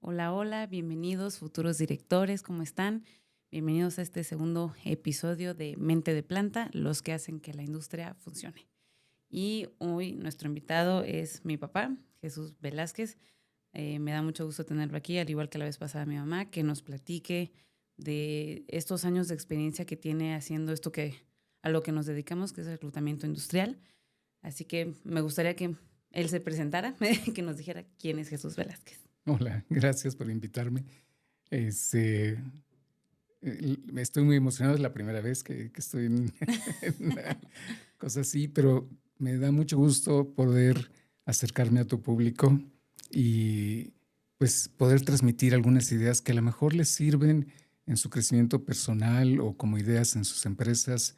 Hola, hola, bienvenidos futuros directores, ¿cómo están? Bienvenidos a este segundo episodio de Mente de Planta, los que hacen que la industria funcione. Y hoy nuestro invitado es mi papá, Jesús Velázquez. Me da mucho gusto tenerlo aquí, al igual que la vez pasada mi mamá, que nos platique de estos años de experiencia que tiene haciendo esto a lo que nos dedicamos, que es el reclutamiento industrial. Así que me gustaría que él se presentara, que nos dijera quién es Jesús Velázquez. Hola, gracias por invitarme. Estoy muy emocionado, es la primera vez que estoy en una cosa así, pero me da mucho gusto poder acercarme a tu público y pues poder transmitir algunas ideas que a lo mejor les sirven en su crecimiento personal o como ideas en sus empresas.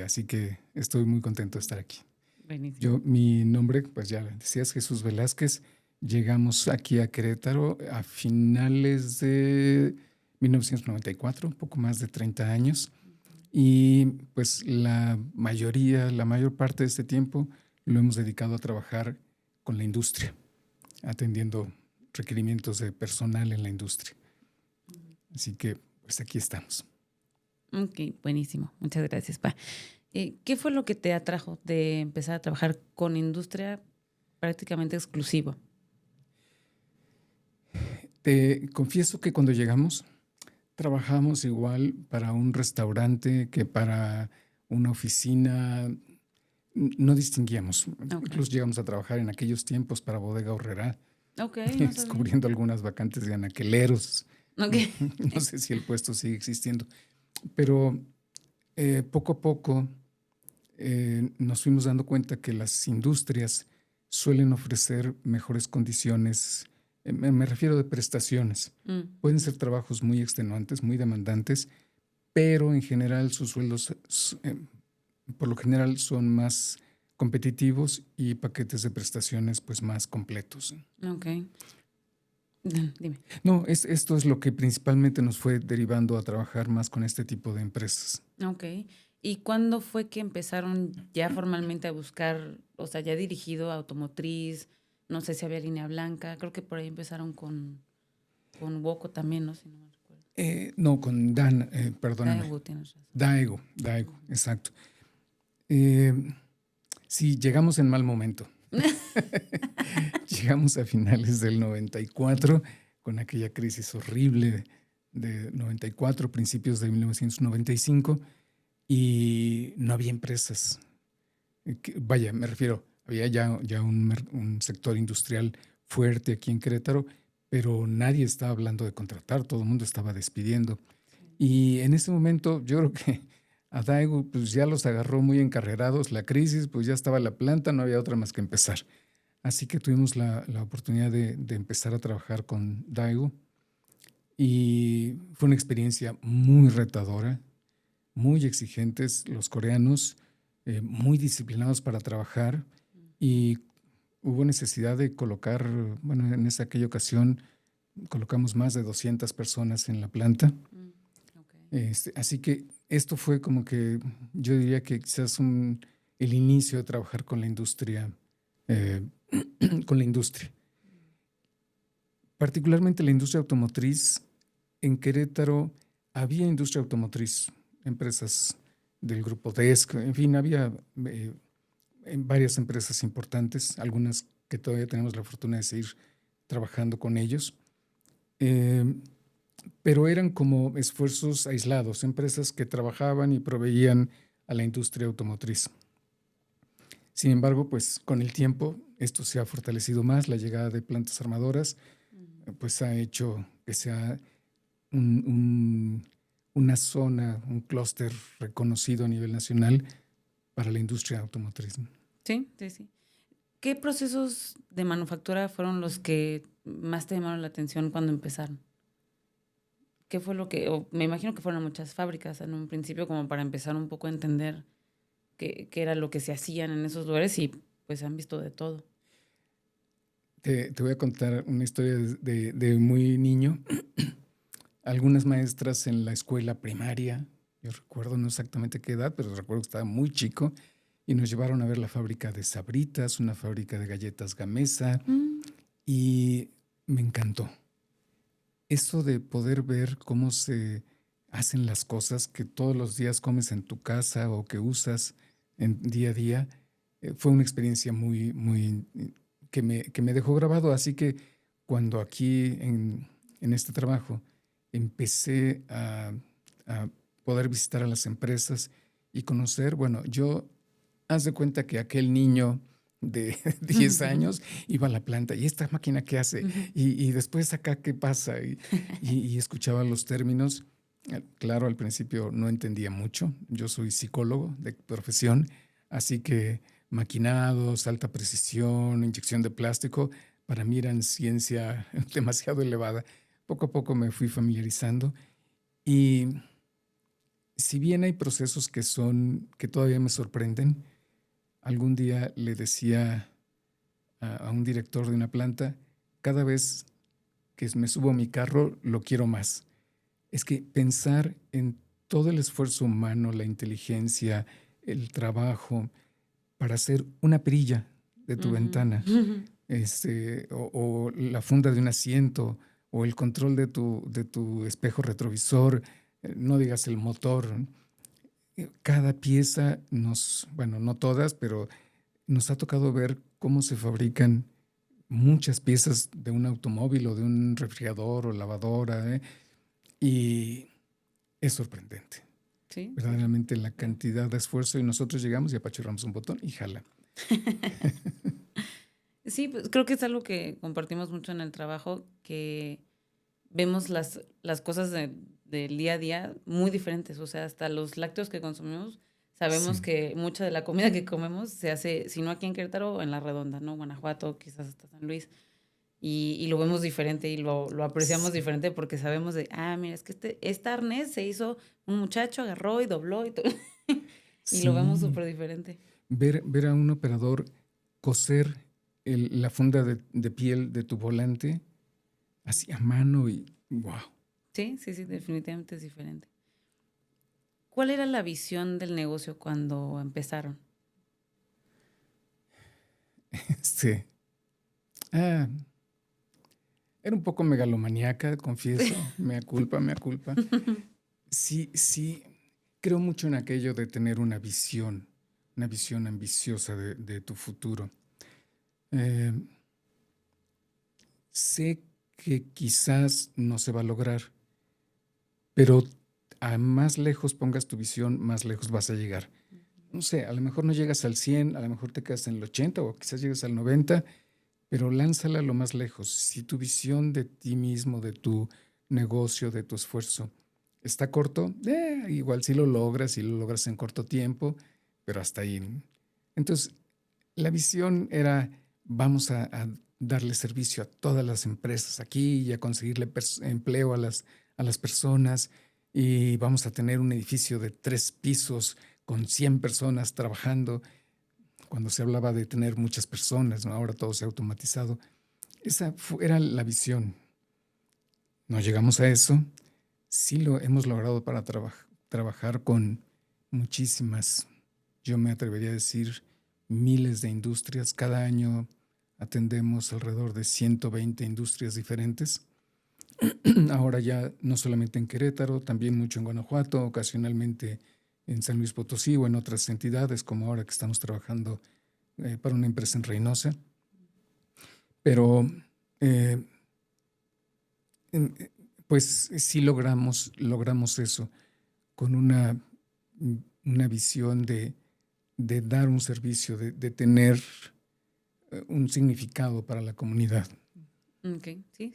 Así que estoy muy contento de estar aquí. Buenísimo. Mi nombre, pues ya decías, Jesús Velázquez. Llegamos aquí a Querétaro a finales de 1994, un poco más de 30 años. Y pues la mayor parte de este tiempo lo hemos dedicado a trabajar con la industria, atendiendo requerimientos de personal en la industria. Así que pues aquí estamos. Ok, buenísimo. Muchas gracias, Pa. ¿Qué fue lo que te atrajo de empezar a trabajar con industria prácticamente exclusiva? Te confieso que cuando llegamos trabajamos igual para un restaurante que para una oficina. No distinguíamos. Okay. Incluso llegamos a trabajar en aquellos tiempos para Bodega Aurrerá, No descubriendo algunas vacantes de anaqueleros. Okay. No sé si el puesto sigue existiendo, pero poco a poco nos fuimos dando cuenta que las industrias suelen ofrecer mejores condiciones. Me refiero de prestaciones. Pueden ser trabajos muy extenuantes, muy demandantes, pero en general sus sueldos por lo general son más competitivos y paquetes de prestaciones pues más completos. Ok. Dime. No, esto es lo que principalmente nos fue derivando a trabajar más con este tipo de empresas. Ok. ¿Y cuándo fue que empezaron ya formalmente a buscar, o sea, ya dirigido a automotriz? No sé si había línea blanca. Creo que por ahí empezaron con Woco también, ¿no? Si no me recuerdo. No, con perdóname. Daewoo, tienes razón. Daewoo, exacto. Sí, llegamos en mal momento. Llegamos a finales del 94 con aquella crisis horrible de 94, principios de 1995, y no había empresas. Vaya, me refiero, había ya un sector industrial fuerte aquí en Querétaro, pero nadie estaba hablando de contratar, todo el mundo estaba despidiendo. Y en ese momento yo creo que a Daewoo pues ya los agarró muy encarrerados la crisis, pues ya estaba la planta, no había otra más que empezar. Así que tuvimos la oportunidad de empezar a trabajar con Daewoo y fue una experiencia muy retadora, muy exigentes, los coreanos, muy disciplinados para trabajar, y hubo necesidad de colocar, bueno, en aquella ocasión colocamos más de 200 personas en la planta. Okay. Así que esto fue como que yo diría que quizás el inicio de trabajar con la industria, con la industria. Particularmente la industria automotriz. En Querétaro había industria automotriz, empresas del grupo DESC, en fin, había varias empresas importantes, algunas que todavía tenemos la fortuna de seguir trabajando con ellos, pero eran como esfuerzos aislados, empresas que trabajaban y proveían a la industria automotriz. Sin embargo, pues con el tiempo esto se ha fortalecido más, la llegada de plantas armadoras pues ha hecho que sea una zona, un clúster reconocido a nivel nacional para la industria automotriz. Sí. ¿Qué procesos de manufactura fueron los que más te llamaron la atención cuando empezaron? ¿Qué fue lo que, me imagino que fueron muchas fábricas en un principio como para empezar un poco a entender qué era lo que se hacían en esos lugares y pues han visto de todo? te voy a contar una historia de muy niño. Algunas maestras en la escuela primaria, yo recuerdo no exactamente qué edad, pero recuerdo que estaba muy chico, y nos llevaron a ver la fábrica de Sabritas, una fábrica de galletas Gamesa, y me encantó. Eso de poder ver cómo se hacen las cosas que todos los días comes en tu casa o que usas en día a día, fue una experiencia muy que me dejó grabado. Así que cuando aquí en este trabajo empecé a poder visitar a las empresas y conocer, bueno, haz de cuenta que aquel niño de 10 años iba a la planta, ¿y esta máquina qué hace? Y después acá qué pasa, y escuchaba los términos. Claro, al principio no entendía mucho. Yo soy psicólogo de profesión, así que maquinados, alta precisión, inyección de plástico, para mí eran ciencia demasiado elevada. Poco a poco me fui familiarizando, y si bien hay procesos que todavía me sorprenden, algún día le decía a un director de una planta: cada vez que me subo a mi carro lo quiero más. Es que pensar en todo el esfuerzo humano, la inteligencia, el trabajo para hacer una perilla de tu ventana, o la funda de un asiento, o el control de tu espejo retrovisor, no digas el motor. Cada pieza bueno, no todas, pero nos ha tocado ver cómo se fabrican muchas piezas de un automóvil o de un refrigerador o lavadora, y es sorprendente. Sí. Verdaderamente la cantidad de esfuerzo, y nosotros llegamos y apachurramos un botón y jala. Sí, pues creo que es algo que compartimos mucho en el trabajo, que vemos las cosas del día a día muy diferentes. O sea, hasta los lácteos que consumimos, sabemos Sí. que mucha de la comida que comemos se hace, si no aquí en Querétaro, en La Redonda, ¿no? Guanajuato, quizás hasta San Luis. Y lo vemos diferente y lo apreciamos Sí. diferente porque sabemos mira, es que este arnés se hizo un muchacho, agarró y dobló y todo. Y lo vemos Sí. súper diferente. Ver a un operador coser la funda de piel de tu volante así a mano, y wow. Sí, definitivamente es diferente. ¿Cuál era la visión del negocio cuando empezaron? Sí. Era un poco megalomaníaca, confieso. Mea culpa, mea culpa. Sí, creo mucho en aquello de tener una visión ambiciosa de tu futuro. Sé que quizás no se va a lograr, pero a más lejos pongas tu visión, más lejos vas a llegar. No sé, a lo mejor no llegas al 100, a lo mejor te quedas en el 80 o quizás llegues al 90, pero lánzala lo más lejos. Si tu visión de ti mismo, de tu negocio, de tu esfuerzo está corto, igual si lo logras en corto tiempo, pero hasta ahí. Entonces, la visión era: vamos a darle servicio a todas las empresas aquí y a conseguirle empleo a las personas, y vamos a tener un edificio de 3 pisos con 100 personas trabajando. Cuando se hablaba de tener muchas personas, ¿no? Ahora todo se ha automatizado. Esa era la visión. No llegamos a eso. Sí lo hemos logrado para trabajar con muchísimas, yo me atrevería a decir, miles de industrias. Cada año atendemos alrededor de 120 industrias diferentes. Ahora ya no solamente en Querétaro, también mucho en Guanajuato, ocasionalmente en San Luis Potosí o en otras entidades, como ahora que estamos trabajando para una empresa en Reynosa. Pero eh, pues sí logramos eso con una visión de dar un servicio, de tener un significado para la comunidad. Ok, sí.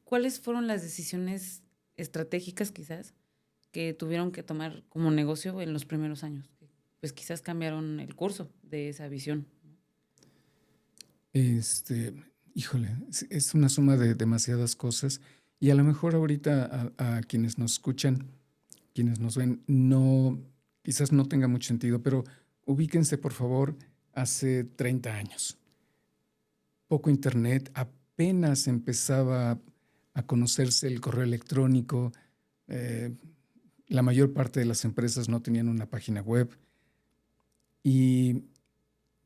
¿Cuáles fueron las decisiones estratégicas quizás que tuvieron que tomar como negocio en los primeros años? Pues quizás cambiaron el curso de esa visión. Híjole, es una suma de demasiadas cosas, y a lo mejor ahorita a quienes nos escuchan, quienes nos ven, quizás no tenga mucho sentido, pero ubíquense por favor hace 30 años. poco internet, apenas empezaba a conocerse el correo electrónico. La mayor parte de las empresas no tenían una página web. Y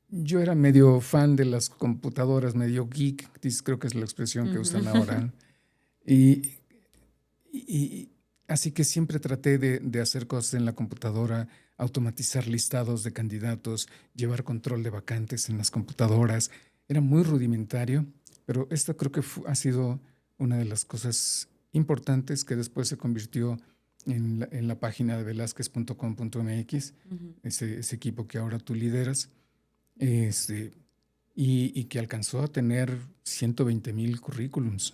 yo era medio fan de las computadoras, medio geek, creo que es la expresión que usan ahora. Y así que siempre traté de hacer cosas en la computadora, automatizar listados de candidatos, llevar control de vacantes en las computadoras. Era muy rudimentario, pero esta creo que ha sido una de las cosas importantes que después se convirtió en la página de velazquez.com.mx, ese equipo que ahora tú lideras, y que alcanzó a tener 120,000 currículums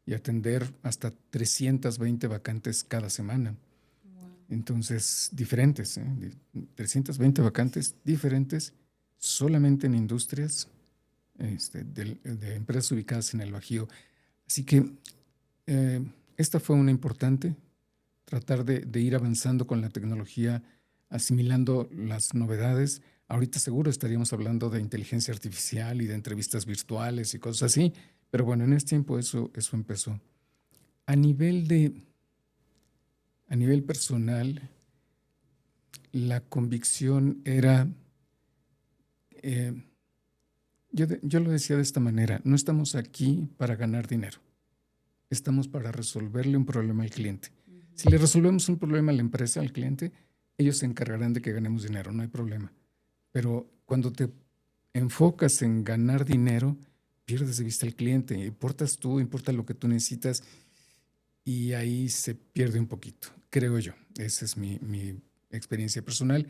y atender hasta 320 vacantes cada semana. Wow. Entonces, diferentes, 320 vacantes diferentes solamente en industrias de empresas ubicadas en el Bajío. Así que esta fue una importante, tratar de ir avanzando con la tecnología, asimilando las novedades. Ahorita seguro estaríamos hablando de inteligencia artificial y de entrevistas virtuales y cosas así, pero bueno, en este tiempo eso empezó. A nivel personal, la convicción era, yo lo decía de esta manera: no estamos aquí para ganar dinero, estamos para resolverle un problema al cliente. Si le resolvemos un problema a la empresa, al cliente, ellos se encargarán de que ganemos dinero, no hay problema. Pero cuando te enfocas en ganar dinero, pierdes de vista al cliente, importas tú, importa lo que tú necesitas, y ahí se pierde un poquito, creo yo. Esa es mi experiencia personal.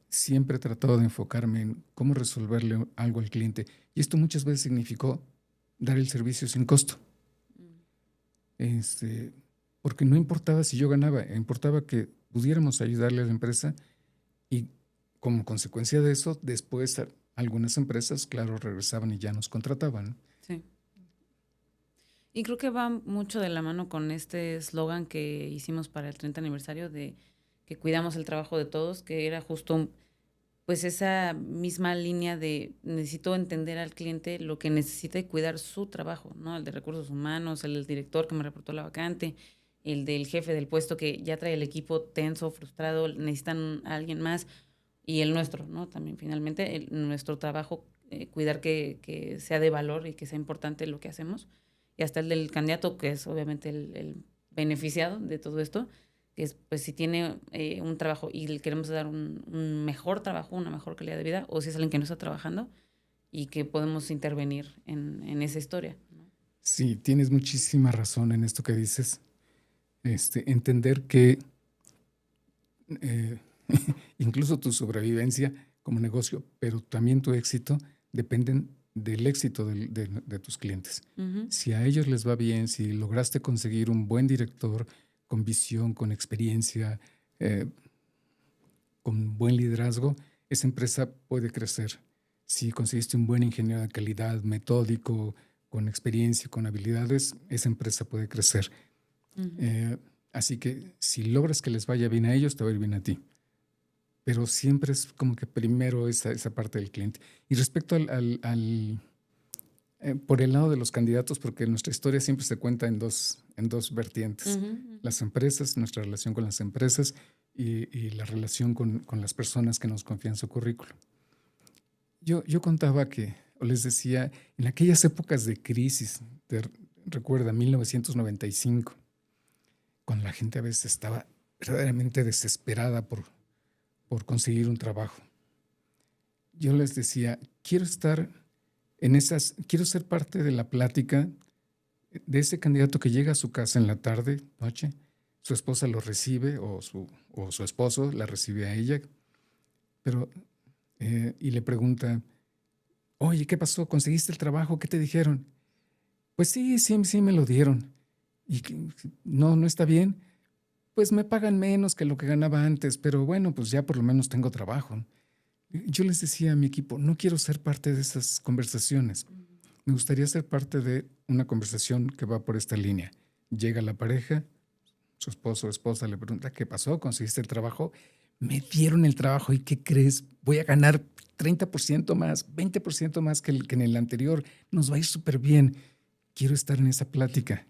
Siempre he tratado de enfocarme en cómo resolverle algo al cliente, y esto muchas veces significó dar el servicio sin costo. Porque no importaba si yo ganaba, importaba que pudiéramos ayudarle a la empresa, y como consecuencia de eso, después algunas empresas, claro, regresaban y ya nos contrataban. Sí. Y creo que va mucho de la mano con este eslogan que hicimos para el 30 aniversario de que cuidamos el trabajo de todos, que era justo pues esa misma línea de necesito entender al cliente lo que necesita y cuidar su trabajo, ¿no? El de recursos humanos, el del director que me reportó la vacante, el del jefe del puesto que ya trae el equipo tenso, frustrado, necesitan a alguien más, y el nuestro, ¿no? También finalmente nuestro trabajo, cuidar que sea de valor y que sea importante lo que hacemos. Y hasta el del candidato, que es obviamente el beneficiado de todo esto, que es, pues, si tiene un trabajo y le queremos dar un mejor trabajo, una mejor calidad de vida, o si es alguien que no está trabajando y que podemos intervenir en esa historia, ¿no? Sí, tienes muchísima razón en esto que dices. Entender que incluso tu sobrevivencia como negocio, pero también tu éxito, dependen del éxito de tus clientes. Si a ellos les va bien, si lograste conseguir un buen director con visión, con experiencia, con buen liderazgo, esa empresa puede crecer. Si conseguiste un buen ingeniero de calidad, metódico, con experiencia, con habilidades, esa empresa puede crecer. Así que si logras que les vaya bien a ellos, te va a ir bien a ti. Pero siempre es como que primero esa parte del cliente. Y respecto por el lado de los candidatos, porque nuestra historia siempre se cuenta en dos vertientes. Las empresas, nuestra relación con las empresas, y la relación con las personas que nos confían su currículum. Yo contaba o les decía, en aquellas épocas de crisis, recuerda, 1995, cuando la gente a veces estaba verdaderamente desesperada por conseguir un trabajo. Yo les decía, quiero ser parte de la plática de ese candidato que llega a su casa en la tarde, noche, su esposa lo recibe o su esposo la recibe a ella, y le pregunta, oye, ¿qué pasó? ¿Conseguiste el trabajo? ¿Qué te dijeron? Pues sí me lo dieron. ¿Y no está bien? Pues me pagan menos que lo que ganaba antes, pero bueno, pues ya por lo menos tengo trabajo. Yo les decía a mi equipo, no quiero ser parte de esas conversaciones. Me gustaría ser parte de una conversación que va por esta línea. Llega la pareja, su esposo o esposa le pregunta, ¿qué pasó? ¿Conseguiste el trabajo? me dieron el trabajo y ¿qué crees? Voy a ganar 30% más, 20% más que en el anterior, nos va a ir súper bien. Quiero estar en esa plática,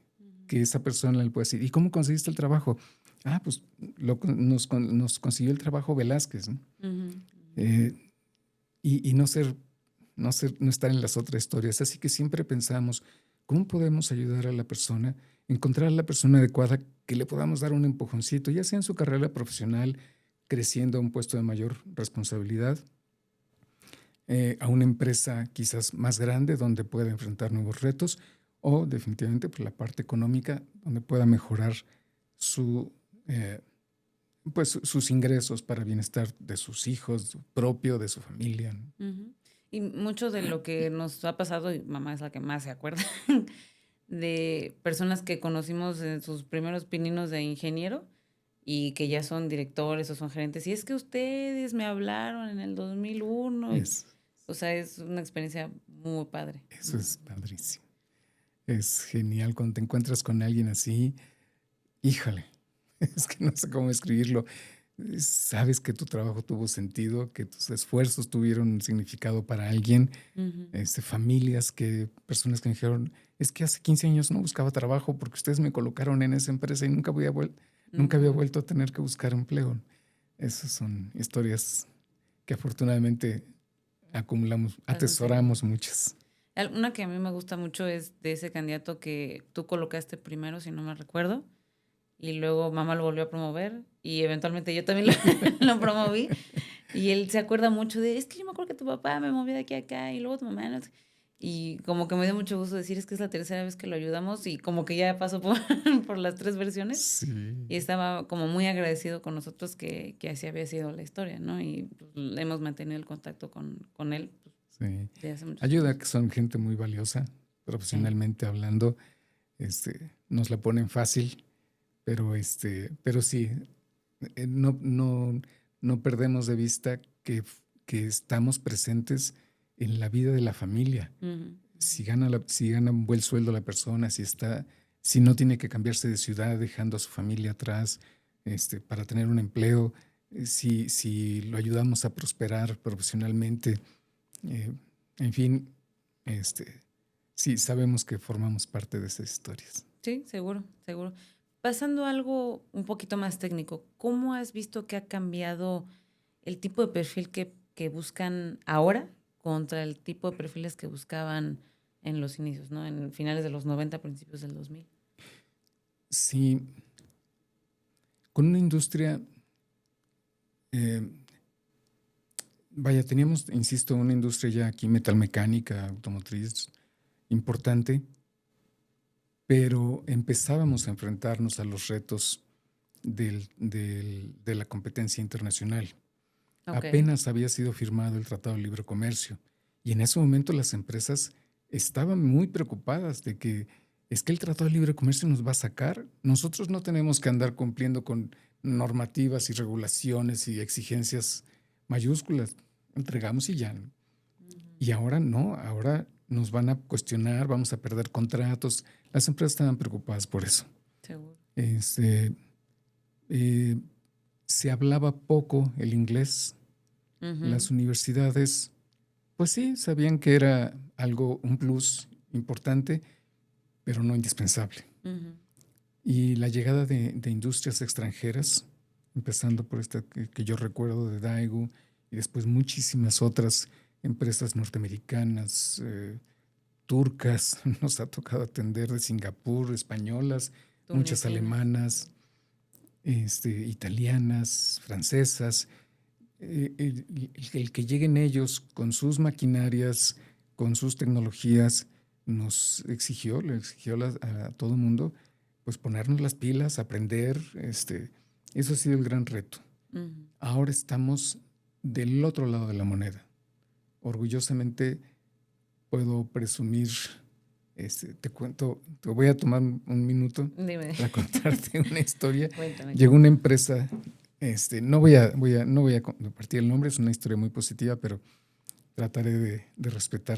que esa persona le pueda decir, ¿y cómo conseguiste el trabajo? Ah, pues nos consiguió el trabajo Velázquez, ¿no? Y no estar en las otras historias. Así que siempre pensamos, ¿cómo podemos ayudar a la persona, encontrar a la persona adecuada que le podamos dar un empujoncito, ya sea en su carrera profesional, creciendo a un puesto de mayor responsabilidad, a una empresa quizás más grande donde pueda enfrentar nuevos retos, o definitivamente por la parte económica donde pueda mejorar sus ingresos para bienestar de sus hijos, propio, de su familia, ¿no? Y mucho de lo que nos ha pasado, y mamá es la que más se acuerda, de personas que conocimos en sus primeros pininos de ingeniero y que ya son directores o son gerentes. Y es que ustedes me hablaron en el 2001. O sea, es una experiencia muy padre. Eso es padrísimo. Es genial cuando te encuentras con alguien así. Híjole, es que no sé cómo escribirlo. Sabes que tu trabajo tuvo sentido, que tus esfuerzos tuvieron significado para alguien. Familias, personas que me dijeron, es que hace 15 años no buscaba trabajo porque ustedes me colocaron en esa empresa y nunca había vuelto a tener que buscar empleo. Esas son historias que afortunadamente atesoramos muchas. Una que a mí me gusta mucho es de ese candidato que tú colocaste primero, si no me recuerdo, y luego mamá lo volvió a promover y eventualmente yo también lo promoví. Y él se acuerda mucho de, es que yo me acuerdo que tu papá me movió de aquí a acá y luego tu mamá. Y como que me dio mucho gusto decir, es que es la tercera vez que lo ayudamos y como que ya pasó por las 3 versiones. Sí. Y estaba como muy agradecido con nosotros que así había sido la historia, ¿no? Y pues, hemos mantenido el contacto con él. Sí. De hace muchos Ayuda, años. que son gente muy valiosa, profesionalmente hablando. Nos la ponen fácil, pero sí, no perdemos de vista que estamos presentes en la vida de la familia. Si gana un buen sueldo la persona, si no tiene que cambiarse de ciudad dejando a su familia atrás para tener un empleo, si lo ayudamos a prosperar profesionalmente, en fin, sí, sabemos que formamos parte de esas historias. Sí, seguro. Pasando a algo un poquito más técnico, ¿cómo has visto que ha cambiado el tipo de perfil que buscan ahora contra el tipo de perfiles que buscaban en los inicios, ¿no? En finales de los 90, principios del 2000? Sí, con una industria, teníamos, insisto, una industria ya aquí metalmecánica, automotriz, importante, pero empezábamos a enfrentarnos a los retos de la competencia internacional. Okay. Apenas había sido firmado el Tratado de Libre Comercio y en ese momento las empresas estaban muy preocupadas de que es que el Tratado de Libre Comercio nos va a sacar. Nosotros no tenemos que andar cumpliendo con normativas y regulaciones y exigencias mayúsculas. Entregamos y ya. Y ahora no, ahora nos van a cuestionar, vamos a perder contratos. Las empresas estaban preocupadas por eso. Seguro. Se hablaba poco el inglés. Las universidades, pues sí, sabían que era un plus importante, pero no indispensable. Y la llegada de industrias extranjeras, empezando por esta que yo recuerdo de Daewoo, y después muchísimas otras empresas norteamericanas, turcas, nos ha tocado atender, de Singapur, españolas, muchas alemanas, italianas, francesas. El que lleguen ellos con sus maquinarias, con sus tecnologías, le exigió a todo el mundo, pues ponernos las pilas, aprender. Eso ha sido el gran reto. Ahora estamos del otro lado de la moneda. Orgullosamente puedo presumir, te voy a tomar un minuto. Dime. Para contarte una historia. Cuéntame. Llegó una empresa, no voy a compartir el nombre, es una historia muy positiva, pero trataré de respetar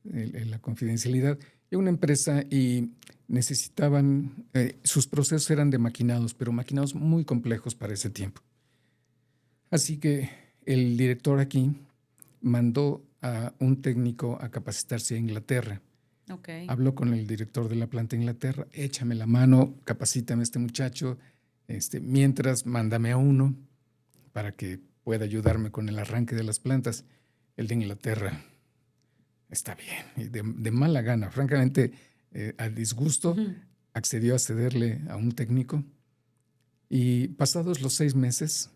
la confidencialidad. Llegó una empresa y necesitaban, sus procesos eran de maquinados, pero maquinados muy complejos para ese tiempo. Así que el director aquí mandó a un técnico a capacitarse a Inglaterra. Okay. Habló con el director de la planta de Inglaterra, échame la mano, capacítame a este muchacho, mientras mándame a uno para que pueda ayudarme con el arranque de las plantas. El de Inglaterra está bien, y de mala gana, francamente, a disgusto, accedió a cederle a un técnico y pasados los 6 meses,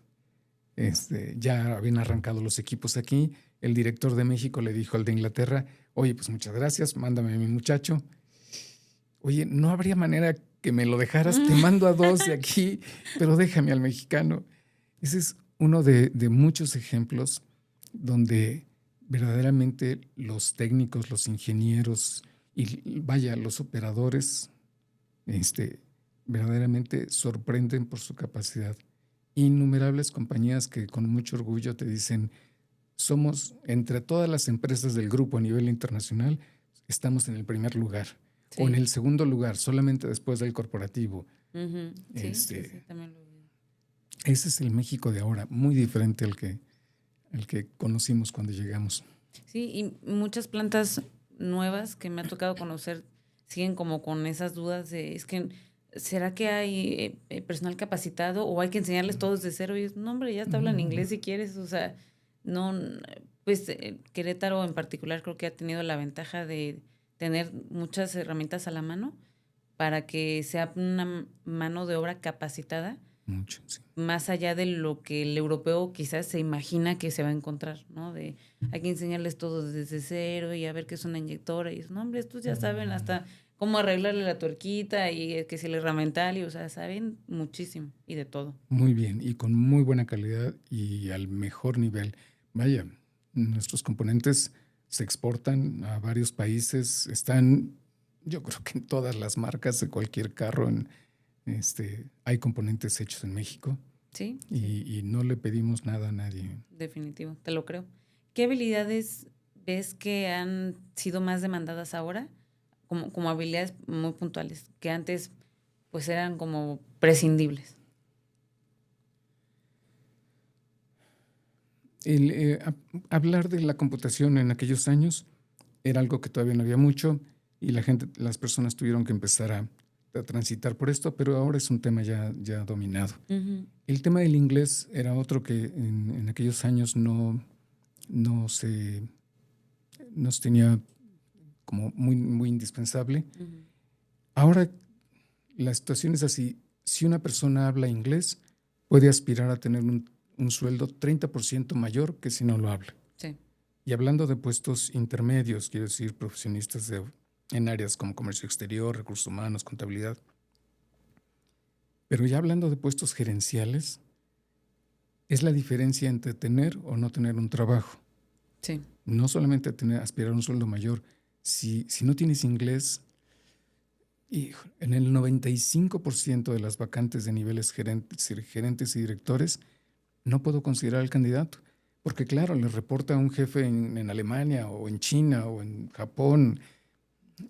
ya habían arrancado los equipos aquí. El director de México le dijo al de Inglaterra, oye, pues muchas gracias, mándame a mi muchacho. Oye, ¿no habría manera que me lo dejaras? Te mando a 2 de aquí, pero déjame al mexicano. Ese es uno de muchos ejemplos donde verdaderamente los técnicos, los ingenieros y vaya, los operadores verdaderamente sorprenden por su capacidad. Innumerables compañías que con mucho orgullo te dicen, somos entre todas las empresas del grupo a nivel internacional, estamos en el primer lugar, sí, o en el segundo lugar, solamente después del corporativo. Sí, sí, también lo vi. Ese es el México de ahora, muy diferente al que conocimos cuando llegamos. Sí, y muchas plantas nuevas que me ha tocado conocer siguen como con esas dudas de, es que, ¿será que hay personal capacitado o hay que enseñarles todo desde cero? Y es, no, hombre, ya te hablan inglés si quieres, o sea, no, pues Querétaro en particular creo que ha tenido la ventaja de tener muchas herramientas a la mano para que sea una mano de obra capacitada. Mucho, sí. Más allá de lo que el europeo quizás se imagina que se va a encontrar, ¿no? De hay que enseñarles todo desde cero y a ver qué es una inyectora. Y no, hombre, estos ya saben hasta cómo arreglarle la tuerquita y que si el herramental, y, o sea, saben muchísimo y de todo. Muy bien, y con muy buena calidad y al mejor nivel. Vaya, nuestros componentes se exportan a varios países, están, yo creo que en todas las marcas de cualquier carro, hay componentes hechos en México. Sí. Y no le pedimos nada a nadie. Definitivo, te lo creo. ¿Qué habilidades ves que han sido más demandadas ahora? Como habilidades muy puntuales, que antes pues eran como prescindibles. Hablar de la computación en aquellos años era algo que todavía no había mucho y las personas tuvieron que empezar a transitar por esto, pero ahora es un tema ya dominado. El tema del inglés era otro que en aquellos años no se tenía como muy, muy indispensable. Ahora la situación es así. Si una persona habla inglés, puede aspirar a tener un sueldo 30% mayor que si no lo habla. Sí. Y hablando de puestos intermedios, quiero decir profesionistas en áreas como comercio exterior, recursos humanos, contabilidad. Pero ya hablando de puestos gerenciales, es la diferencia entre tener o no tener un trabajo. Sí. No solamente aspirar a un sueldo mayor. Si no tienes inglés, en el 95% de las vacantes de niveles gerentes y directores, no puedo considerar al candidato. Porque claro, le reporta a un jefe en Alemania o en China o en Japón.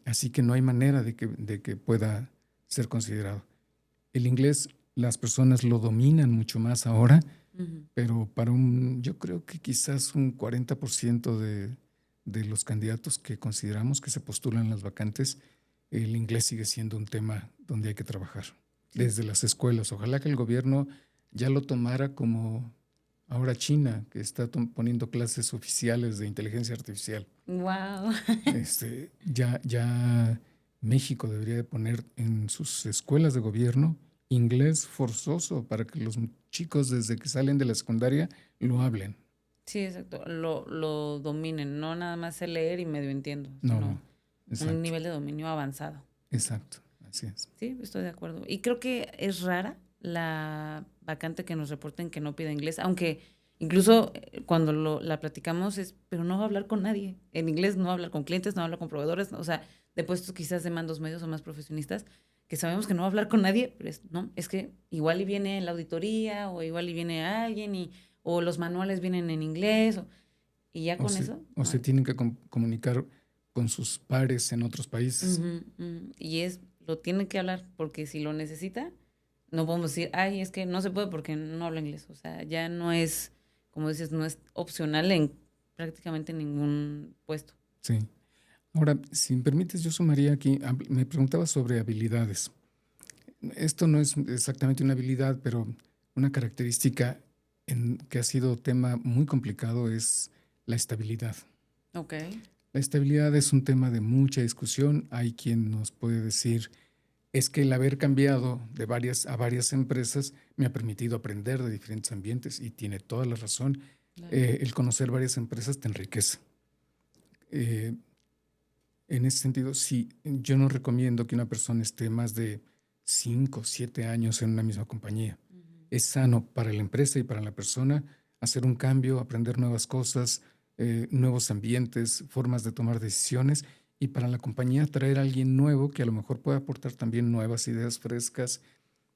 Así que no hay manera de que pueda ser considerado. El inglés, las personas lo dominan mucho más ahora, pero yo creo que quizás un 40% de los candidatos que consideramos que se postulan en las vacantes, el inglés sigue siendo un tema donde hay que trabajar. Sí. Desde las escuelas. Ojalá que el gobierno ya lo tomara como ahora China, que está poniendo clases oficiales de inteligencia artificial. ¡Wow! Ya México debería de poner en sus escuelas de gobierno inglés forzoso para que los chicos desde que salen de la secundaria lo hablen. Sí, exacto. Lo dominen, no nada más sé leer y medio entiendo. No, un nivel de dominio avanzado. Exacto, así es. Sí, estoy de acuerdo. Y creo que es rara la vacante que nos reporten que no pide inglés, aunque incluso cuando la platicamos pero no va a hablar con nadie. En inglés no va a hablar con clientes, no va a hablar con proveedores, o sea, de puestos quizás de mandos medios o más profesionistas, que sabemos que no va a hablar con nadie, pero es que igual y viene la auditoría o igual y viene alguien o los manuales vienen en inglés y ya con eso. O se tienen que comunicar con sus pares en otros países. Y lo tiene que hablar porque si lo necesita, no podemos decir, es que no se puede porque no habla inglés. O sea, ya no es como dices, no es opcional en prácticamente ningún puesto. Sí. Ahora, si me permites, yo sumaría aquí, me preguntaba sobre habilidades. Esto no es exactamente una habilidad, pero una característica que ha sido tema muy complicado es la estabilidad. Ok. La estabilidad es un tema de mucha discusión. Hay quien nos puede decir, es que el haber cambiado a varias empresas me ha permitido aprender de diferentes ambientes y tiene toda la razón. Claro. El conocer varias empresas te enriquece. En ese sentido, sí, yo no recomiendo que una persona esté más de 5, 7 años en una misma compañía. Es sano para la empresa y para la persona hacer un cambio, aprender nuevas cosas, nuevos ambientes, formas de tomar decisiones, y para la compañía traer a alguien nuevo que a lo mejor pueda aportar también nuevas ideas frescas.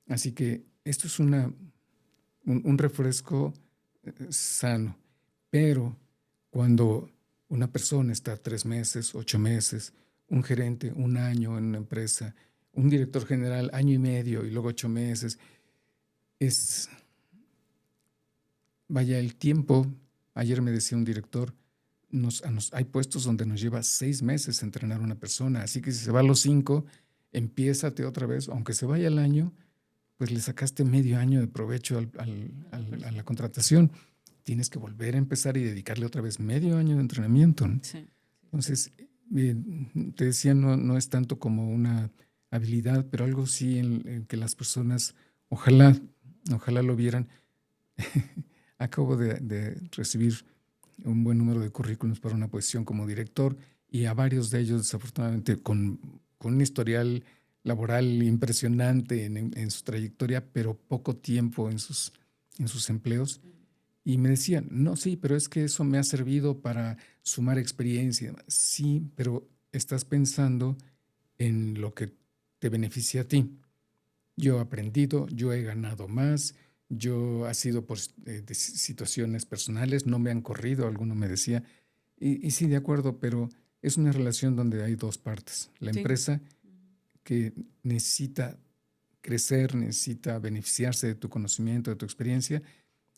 Así que esto es un refresco sano. Pero cuando una persona está 3 meses, 8 meses, un gerente 1 año en una empresa, un director general 1 año y medio y luego 8 meses, vaya el tiempo. Ayer me decía un director, hay puestos donde nos lleva 6 meses entrenar a una persona, así que si se va a los 5, empiézate otra vez, aunque se vaya el año, pues le sacaste medio año de provecho a la contratación. Tienes que volver a empezar y dedicarle otra vez medio año de entrenamiento, ¿no? Sí. Entonces, te decía, no es tanto como una habilidad, pero algo sí en que las personas, ojalá lo vieran. Acabo de recibir un buen número de currículums para una posición como director, y a varios de ellos, desafortunadamente, con un historial laboral impresionante en su trayectoria, pero poco tiempo en sus empleos. Y me decían, no, sí, pero es que eso me ha servido para sumar experiencia. Sí, pero estás pensando en lo que te beneficia a ti. Yo he aprendido, yo he ganado más, yo ha sido por de situaciones personales, no me han corrido, alguno me decía. Y sí, de acuerdo, pero es una relación donde hay dos partes. La Sí. empresa que necesita crecer, necesita beneficiarse de tu conocimiento, de tu experiencia,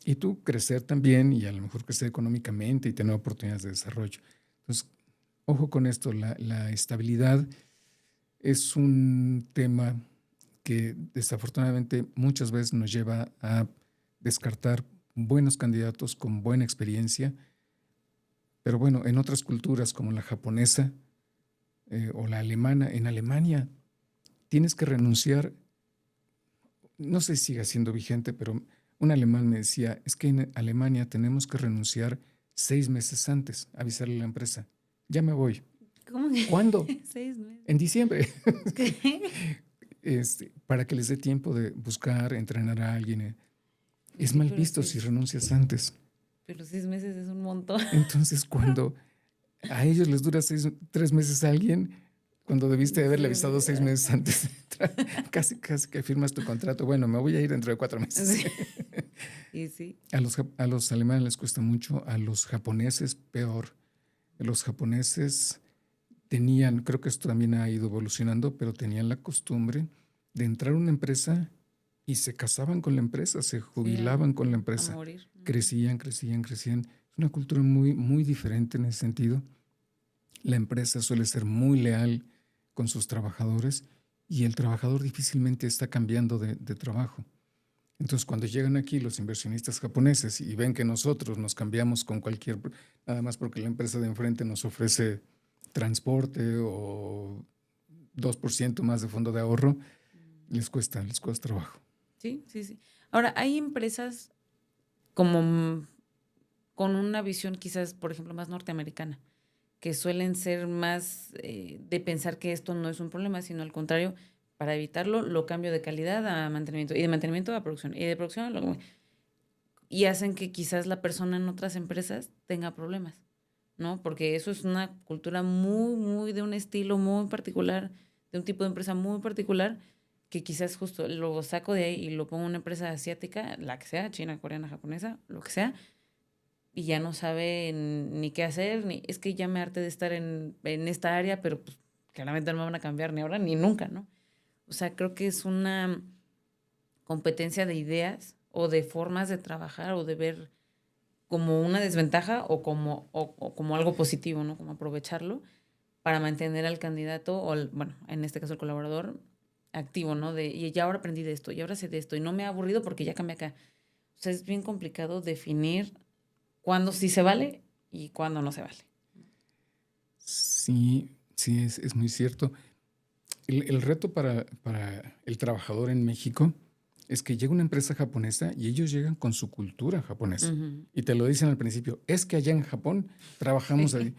y tú crecer también, y a lo mejor crecer económicamente y tener oportunidades de desarrollo. Entonces, ojo con esto, la estabilidad es un tema que desafortunadamente muchas veces nos lleva a descartar buenos candidatos con buena experiencia, pero bueno, en otras culturas como la japonesa o la alemana, en Alemania tienes que renunciar, no sé si siga siendo vigente, pero un alemán me decía, es que en Alemania tenemos que renunciar 6 meses antes, avisarle a la empresa, ya me voy. ¿Cómo que? ¿Cuándo? 6 meses. En diciembre. ¿Qué? Para que les dé tiempo de buscar, entrenar a alguien. Pues Es sí, mal pero visto si sí, renuncias antes. pero 6 meses es un montón. Entonces, cuando a ellos les dura 3 meses a alguien, cuando debiste de haberle avisado 6 meses antes, casi que firmas tu contrato. Bueno, me voy a ir dentro de 4 meses. Sí. Y sí. A los alemanes les cuesta mucho, a los japoneses peor. Los japoneses tenían, creo que esto también ha ido evolucionando, pero tenían la costumbre de entrar a una empresa y se casaban con la empresa, se jubilaban con la A empresa. morir. Crecían. Es una cultura muy, muy diferente en ese sentido. La empresa suele ser muy leal con sus trabajadores y el trabajador difícilmente está cambiando de trabajo. Entonces, cuando llegan aquí los inversionistas japoneses y ven que nosotros nos cambiamos con nada más porque la empresa de enfrente nos ofrece transporte o 2% más de fondo de ahorro, les cuesta trabajo. Sí, sí, sí. Ahora, hay empresas como con una visión quizás, por ejemplo, más norteamericana, que suelen ser más de pensar que esto no es un problema, sino al contrario, para evitarlo, lo cambio de calidad a mantenimiento, y de mantenimiento a producción, y de producción a y hacen que quizás la persona en otras empresas tenga problemas, ¿no? Porque eso es una cultura muy, muy de un estilo muy particular, de un tipo de empresa muy particular, que quizás justo lo saco de ahí y lo pongo en una empresa asiática, la que sea, china, coreana, japonesa, lo que sea, y ya no sabe ni qué hacer, ni es que ya me harté de estar en esta área, pero pues claramente no me van a cambiar ni ahora ni nunca, ¿no? O sea, creo que es una competencia de ideas o de formas de trabajar o de ver como una desventaja o como algo positivo, ¿no? Como aprovecharlo para mantener al candidato o, bueno, en este caso el colaborador activo, ¿no? Y ya ahora aprendí de esto, y ahora sé de esto, y no me ha aburrido porque ya cambié acá. O sea, es bien complicado definir cuándo sí se vale y cuándo no se vale. Sí, sí, es muy cierto. El reto para el trabajador en México es que llega una empresa japonesa y ellos llegan con su cultura japonesa. Uh-huh. Y te lo dicen al principio, es que allá en Japón trabajamos ahí. Sí.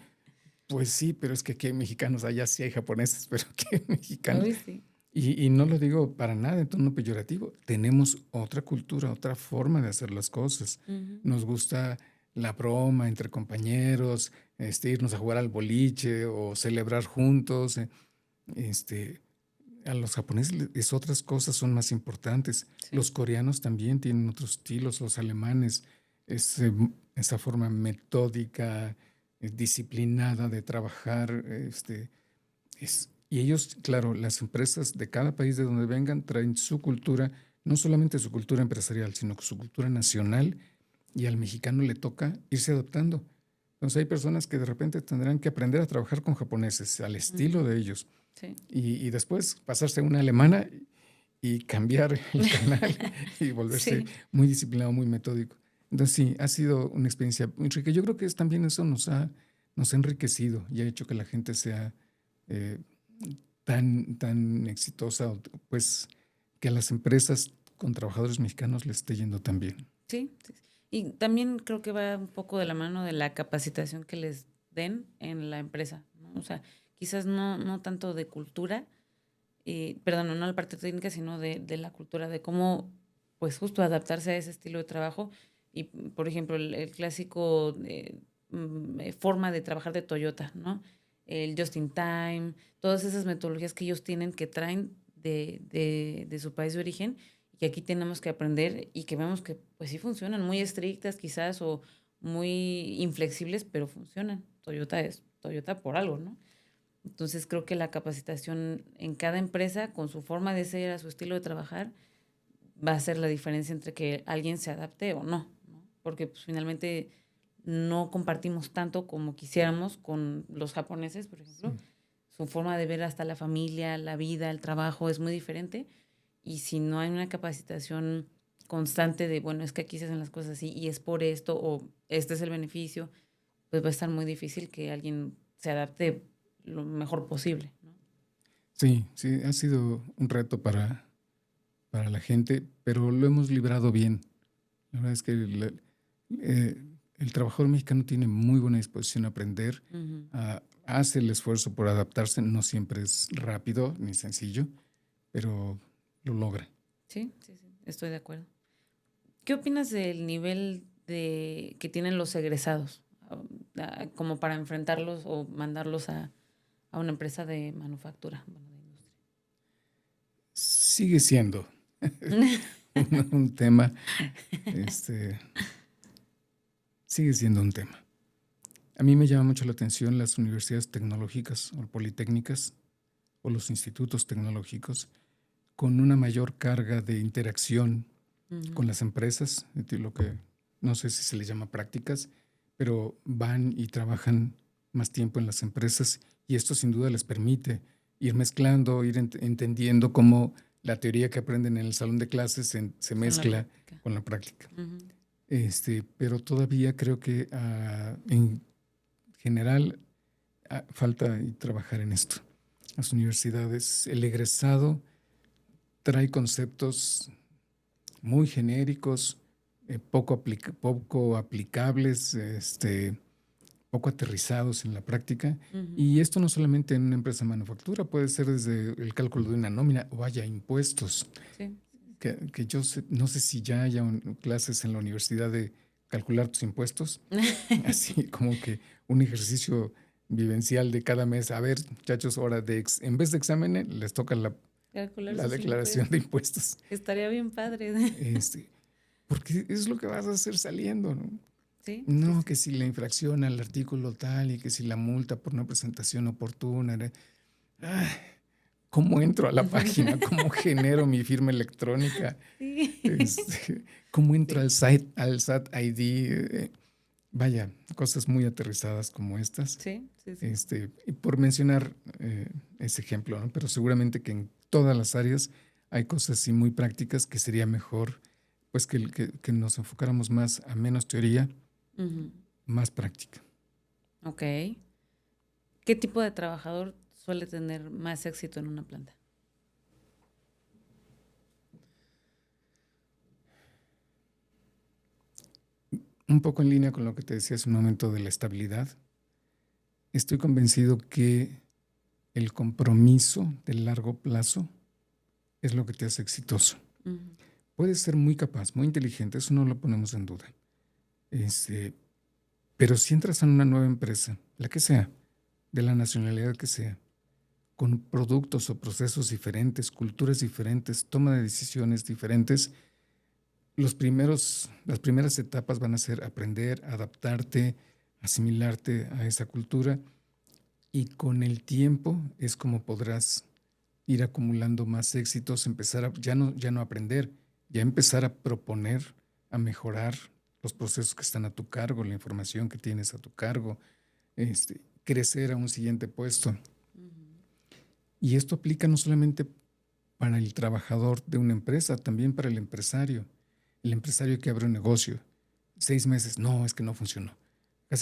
Pues sí, pero es que aquí hay mexicanos, allá sí hay japoneses, pero aquí hay mexicanos. Uy, sí. Y no lo digo para nada en tono peyorativo. Tenemos otra cultura, otra forma de hacer las cosas. Uh-huh. Nos gusta la broma entre compañeros, irnos a jugar al boliche o celebrar juntos. A los japoneses es otras cosas son más importantes. Sí. Los coreanos también tienen otros estilos, los alemanes, esa forma metódica, disciplinada de trabajar. Y ellos, claro, las empresas de cada país de donde vengan traen su cultura, no solamente su cultura empresarial, sino su cultura nacional, y al mexicano le toca irse adaptando. Entonces hay personas que de repente tendrán que aprender a trabajar con japoneses, al estilo Uh-huh. de ellos. Sí. Y después pasarse a una alemana y cambiar el canal y volverse Sí. muy disciplinado, muy metódico. Entonces sí, ha sido una experiencia muy rica. Yo creo que también eso nos ha enriquecido y ha hecho que la gente sea tan exitosa, pues que a las empresas con trabajadores mexicanos les esté yendo tan bien. Sí. Y también creo que va un poco de la mano de la capacitación que les den en la empresa, ¿no? O sea, quizás no tanto de cultura, perdón, no la parte técnica, sino de la cultura, de cómo, pues justo adaptarse a ese estilo de trabajo. Y, por ejemplo, el clásico forma de trabajar de Toyota, ¿no? El just in time, todas esas metodologías que ellos tienen, que traen de su país de origen, y que aquí tenemos que aprender y que vemos que pues sí funcionan, muy estrictas quizás o muy inflexibles, pero funcionan. Toyota es Toyota por algo, ¿no? Entonces creo que la capacitación en cada empresa, con su forma de ser, a su estilo de trabajar, va a ser la diferencia entre que alguien se adapte o no, ¿no? Porque pues, finalmente no compartimos tanto como quisiéramos con los japoneses, por ejemplo. Sí. Su forma de ver hasta la familia, la vida, el trabajo es muy diferente. Y si no hay una capacitación constante de, bueno, es que aquí se hacen las cosas así y es por esto o este es el beneficio, pues va a estar muy difícil que alguien se adapte lo mejor posible, ¿no? Sí, sí, ha sido un reto para la gente, pero lo hemos librado bien. La verdad es que el trabajador mexicano tiene muy buena disposición a aprender, Uh-huh. Hace el esfuerzo por adaptarse, no siempre es rápido ni sencillo, pero lo logra. Sí, estoy de acuerdo. ¿Qué opinas del nivel que tienen los egresados como para enfrentarlos o mandarlos a una empresa de manufactura? Bueno, de industria. Sigue siendo un tema, sigue siendo un tema. A mí me llama mucho la atención las universidades tecnológicas o politécnicas o los institutos tecnológicos con una mayor carga de interacción uh-huh. con las empresas, lo que no sé si se les llama prácticas, pero van y trabajan más tiempo en las empresas y esto sin duda les permite ir mezclando, ir entendiendo cómo la teoría que aprenden en el salón de clases se mezcla con la práctica. Uh-huh. Pero todavía creo que en general falta trabajar en esto. Las universidades, el egresado trae conceptos muy genéricos, poco aplicables, poco aterrizados en la práctica. Uh-huh. Y esto no solamente en una empresa de manufactura, puede ser desde el cálculo de una nómina o haya impuestos. Sí. Que yo no sé si ya haya clases en la universidad de calcular tus impuestos, así como que un ejercicio vivencial de cada mes. A ver, muchachos, ahora en vez de exámenes les toca la declaración de impuestos. Estaría bien padre. Porque es lo que vas a hacer saliendo, ¿no? Sí. No, sí. Que si la infracción al artículo tal y que si la multa por no presentación oportuna. ¿Cómo entro a la página? ¿Cómo genero mi firma electrónica? Sí. ¿Cómo entro al SAT ID? vaya, cosas muy aterrizadas como estas. Sí, sí, sí. Y por mencionar ese ejemplo, ¿no? Pero seguramente que en todas las áreas hay cosas así muy prácticas que sería mejor pues que nos enfocáramos más a menos teoría, Ujú. más práctica. Ok. ¿Qué tipo de trabajador suele tener más éxito en una planta? Un poco en línea con lo que te decía hace un momento de la estabilidad, estoy convencido que el compromiso de largo plazo es lo que te hace exitoso. Ujú. Puedes ser muy capaz, muy inteligente, eso no lo ponemos en duda. Pero si entras en una nueva empresa, la que sea, de la nacionalidad que sea, con productos o procesos diferentes, culturas diferentes, toma de decisiones diferentes, las primeras etapas van a ser aprender, adaptarte, asimilarte a esa cultura, y con el tiempo es como podrás ir acumulando más éxitos, empezar a ya no aprender, ya empezar a proponer, a mejorar los procesos que están a tu cargo, la información que tienes a tu cargo, crecer a un siguiente puesto. Ujú. Y esto aplica no solamente para el trabajador de una empresa, también para el empresario. El empresario que abre un negocio, 6 meses, no, es que no funcionó.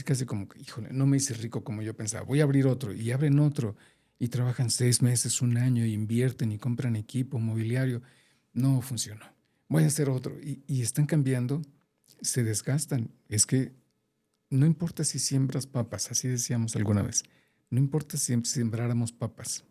Casi como que, híjole, no me hice rico como yo pensaba, voy a abrir otro, y abren otro, y trabajan 6 meses, un año, y invierten y compran equipo, mobiliario. No funcionó. Voy a hacer otro. Y están cambiando, se desgastan. Es que no importa si siembras papas, así decíamos alguna vez, no importa si sembráramos papas,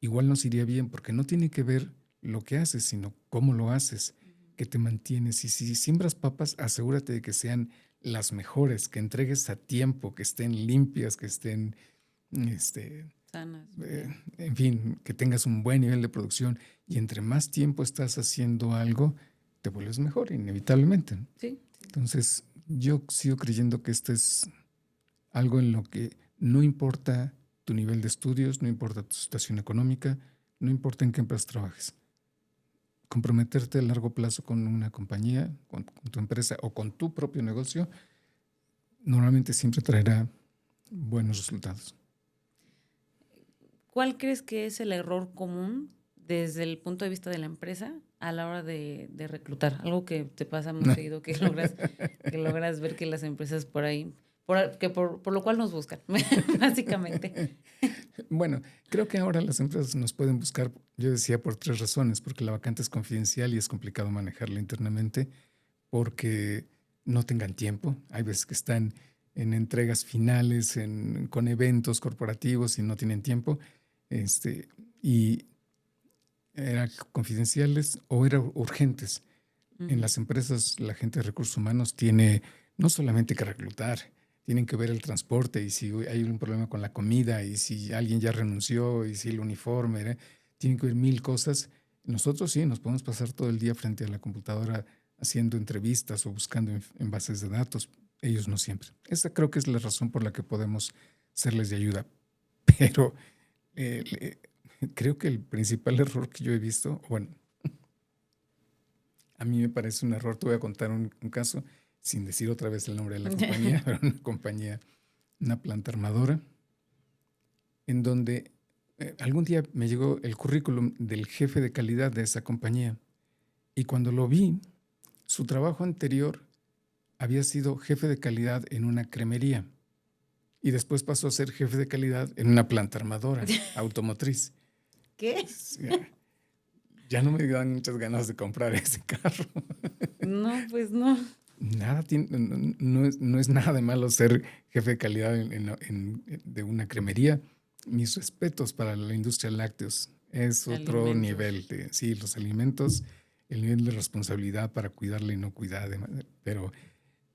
igual nos iría bien, porque no tiene que ver lo que haces, sino cómo lo haces, que te mantienes. Y si siembras papas, asegúrate de que sean las mejores, que entregues a tiempo, que estén limpias, que estén, Sanas, bien. en fin, que tengas un buen nivel de producción. Y entre más tiempo estás haciendo algo, te vuelves mejor, inevitablemente. Sí, sí. Entonces, yo sigo creyendo que esto es algo en lo que no importa tu nivel de estudios, no importa tu situación económica, no importa en qué empresa trabajes. Comprometerte a largo plazo con una compañía, con tu empresa o con tu propio negocio, normalmente siempre traerá buenos resultados. ¿Cuál crees que es el error común desde el punto de vista de la empresa a la hora de reclutar? Algo que te pasa muy seguido, que logras ver que las empresas por ahí, por lo cual nos buscan, básicamente. Bueno, creo que ahora las empresas nos pueden buscar, yo decía, por 3 razones, porque la vacante es confidencial y es complicado manejarla internamente, porque no tengan tiempo. Hay veces que están en entregas finales, con eventos corporativos y no tienen tiempo. Y eran confidenciales o eran urgentes. En Ujú. las empresas, la gente de recursos humanos tiene no solamente que reclutar, tienen que ver el transporte y si hay un problema con la comida y si alguien ya renunció y si el uniforme, ¿eh? Tienen que ver 1000 cosas. Nosotros sí, nos podemos pasar todo el día frente a la computadora haciendo entrevistas o buscando en bases de datos. Ellos no siempre. Esa creo que es la razón por la que podemos serles de ayuda. Pero creo que el principal error que yo he visto, bueno, a mí me parece un error. Te voy a contar un caso, sin decir otra vez el nombre de la compañía, pero una compañía, una planta armadora, en donde algún día me llegó el currículum del jefe de calidad de esa compañía. Y cuando lo vi, su trabajo anterior había sido jefe de calidad en una cremería. Y después pasó a ser jefe de calidad en una planta armadora automotriz. ¿Qué? Ya no me dan muchas ganas de comprar ese carro. No, pues no. Nada no es nada de malo ser jefe de calidad de una cremería. Mis respetos para la industria lácteos. Es otro Alimentos. nivel de, sí, los alimentos, el nivel de responsabilidad para cuidarla y no cuidar. Pero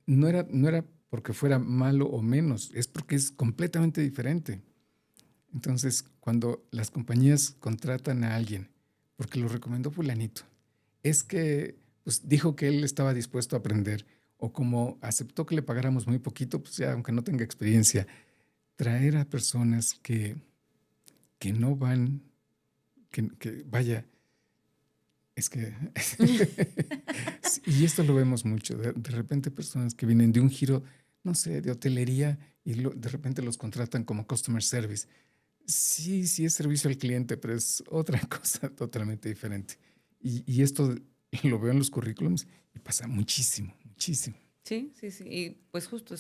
no era porque fuera malo o menos, es porque es completamente diferente. Entonces, cuando las compañías contratan a alguien porque lo recomendó fulanito, es que pues, dijo que él estaba dispuesto a aprender, o como aceptó que le pagáramos muy poquito, pues ya, aunque no tenga experiencia, traer a personas que no van, que vaya, es que... y esto lo vemos mucho, de repente personas que vienen de un giro no sé, de hotelería y de repente los contratan como customer service. Sí, sí es servicio al cliente, pero es otra cosa totalmente diferente. Y esto lo veo en los currículums y pasa muchísimo, muchísimo. Sí, sí, sí. Y pues justo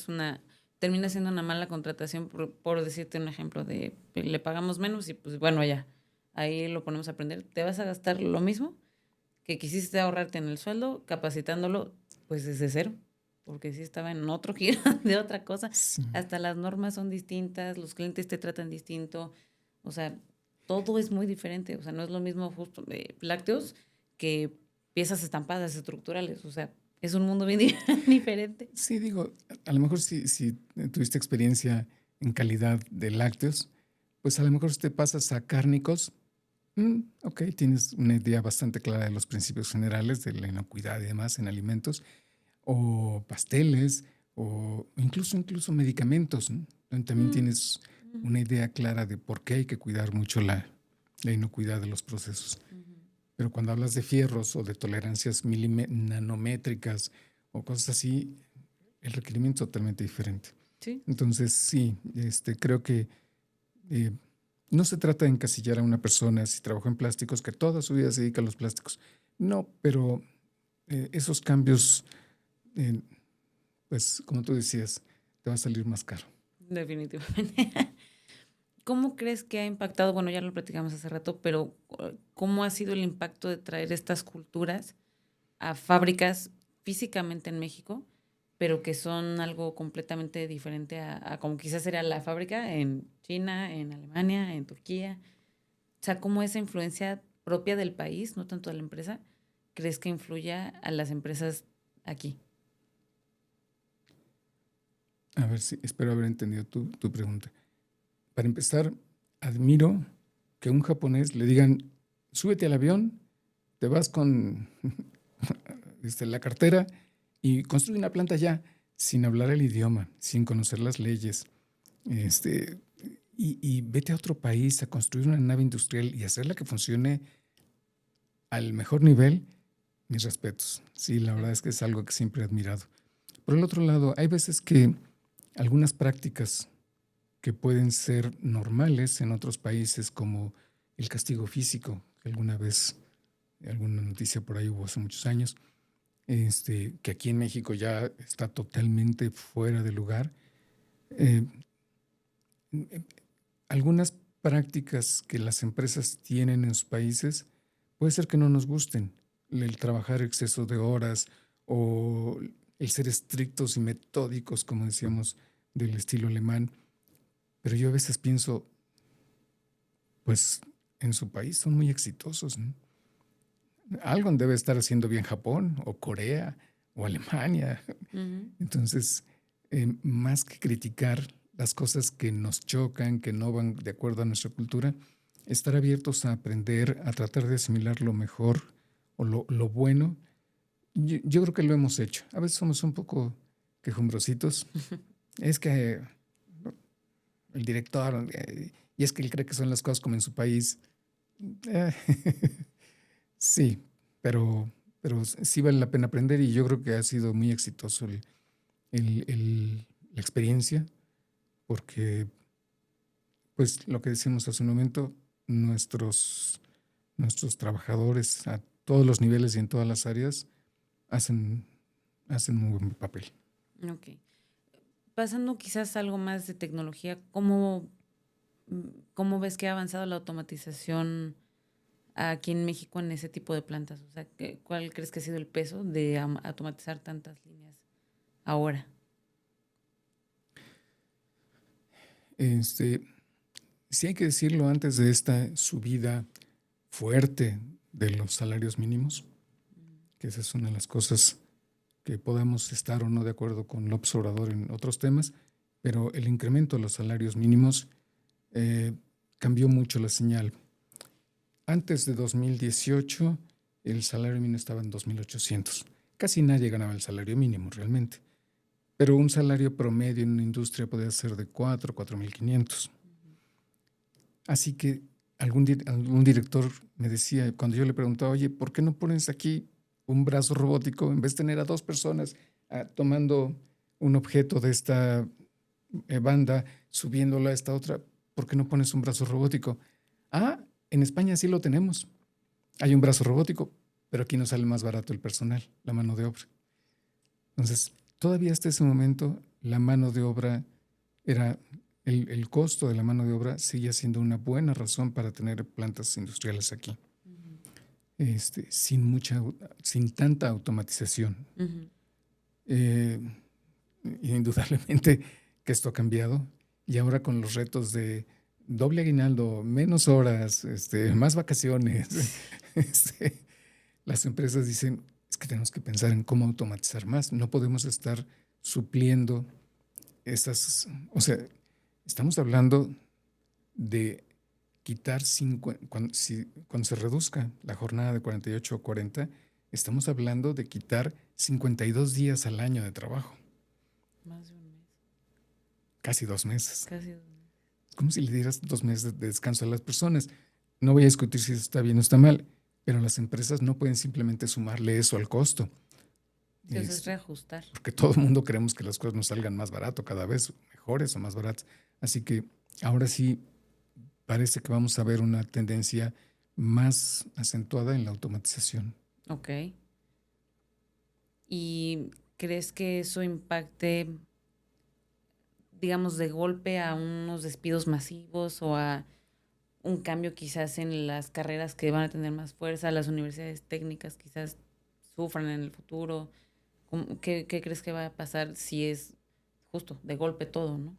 termina siendo una mala contratación por decirte un ejemplo de le pagamos menos y pues bueno, ya, ahí lo ponemos a aprender. Te vas a gastar lo mismo que quisiste ahorrarte en el sueldo, capacitándolo pues desde cero, porque sí estaba en otro giro de otra cosa. Sí. Hasta las normas son distintas, los clientes te tratan distinto, o sea, todo es muy diferente. O sea, no es lo mismo justo lácteos que piezas estampadas estructurales, o sea, es un mundo bien diferente. Sí, digo, a lo mejor si tuviste experiencia en calidad de lácteos, pues a lo mejor si te pasas a cárnicos, ok, tienes una idea bastante clara de los principios generales de la inocuidad y demás en alimentos, o pasteles, o incluso medicamentos, ¿no? Donde también tienes una idea clara de por qué hay que cuidar mucho la inocuidad de los procesos. Pero cuando hablas de fierros o de tolerancias nanométricas o cosas así, el requerimiento es totalmente diferente. Sí. Entonces, sí, creo que no se trata de encasillar a una persona si trabajó en plásticos, que toda su vida se dedica a los plásticos. No, pero esos cambios, pues como tú decías, te va a salir más caro. Definitivamente. ¿Cómo crees que ha impactado? Bueno, ya lo platicamos hace rato, pero ¿cómo ha sido el impacto de traer estas culturas a fábricas físicamente en México, pero que son algo completamente diferente a como quizás era la fábrica en China, en Alemania, en Turquía? O sea, ¿cómo esa influencia propia del país, no tanto de la empresa, crees que influya a las empresas aquí? A ver si espero haber entendido tu pregunta. Para empezar, admiro que a un japonés le digan, súbete al avión, te vas con la cartera y construye una planta ya, sin hablar el idioma, sin conocer las leyes. Y vete a otro país a construir una nave industrial y hacerla que funcione al mejor nivel. Mis respetos. Sí, la verdad es que es algo que siempre he admirado. Por el otro lado, hay veces que algunas prácticas que pueden ser normales en otros países, como el castigo físico, que alguna vez, alguna noticia por ahí hubo hace muchos años, que aquí en México ya está totalmente fuera de lugar. Algunas prácticas que las empresas tienen en sus países puede ser que no nos gusten, el trabajar exceso de horas o el ser estrictos y metódicos, como decíamos, del estilo alemán. Pero yo a veces pienso, pues en su país son muy exitosos, ¿no? Algo debe estar haciendo bien Japón o Corea o Alemania. Entonces, más que criticar las cosas que nos chocan, que no van de acuerdo a nuestra cultura, estar abiertos a aprender, a tratar de asimilar lo mejor o lo bueno. Yo creo que lo hemos hecho. A veces somos un poco quejumbrositos. Es que el director, y es que él cree que son las cosas como en su país. Sí, pero sí vale la pena aprender y yo creo que ha sido muy exitoso la experiencia, porque, pues, lo que decimos hace un momento, nuestros trabajadores a todos los niveles y en todas las áreas hacen muy buen papel. Ok. Pasando quizás a algo más de tecnología, ¿cómo ves que ha avanzado la automatización aquí en México en ese tipo de plantas? O sea, ¿cuál crees que ha sido el peso de automatizar tantas líneas ahora? Sí hay que decirlo, antes de esta subida fuerte de los salarios mínimos, que esa es una de las cosas que podamos estar o no de acuerdo con López Obrador en otros temas, pero el incremento de los salarios mínimos cambió mucho la señal. Antes de 2018, el salario mínimo estaba en 2,800. Casi nadie ganaba el salario mínimo realmente, pero un salario promedio en una industria podía ser de 4,500. Así que algún director me decía, cuando yo le preguntaba, oye, ¿por qué no pones aquí un brazo robótico en vez de tener a 2 personas tomando un objeto de esta banda, subiéndola a esta otra, ¿por qué no pones un brazo robótico? Ah, en España sí lo tenemos. Hay un brazo robótico, pero aquí nos sale más barato el personal, la mano de obra. Entonces, todavía hasta ese momento, la mano de obra era, el costo de la mano de obra seguía siendo una buena razón para tener plantas industriales aquí. Sin tanta automatización. Indudablemente que esto ha cambiado, y ahora con los retos de doble aguinaldo, menos horas, más vacaciones, las empresas dicen, es que tenemos que pensar en cómo automatizar más. No podemos estar supliendo esas, o sea, estamos hablando de quitar cuando se reduzca la jornada de 48 o 40, estamos hablando de quitar 52 días al año de trabajo. Más de un mes. Casi 2 meses. Casi 2 meses. Como si le dieras 2 meses de descanso a las personas. No voy a discutir si eso está bien o está mal, pero las empresas no pueden simplemente sumarle eso al costo. Sí, es reajustar. Porque todo el mundo queremos que las cosas nos salgan más barato cada vez, mejores o más baratas. Así que ahora sí parece que vamos a ver una tendencia más acentuada en la automatización. Ok. ¿Y crees que eso impacte, digamos, de golpe a unos despidos masivos o a un cambio quizás en las carreras que van a tener más fuerza, las universidades técnicas quizás sufran en el futuro? ¿Qué crees que va a pasar si es justo de golpe todo, no?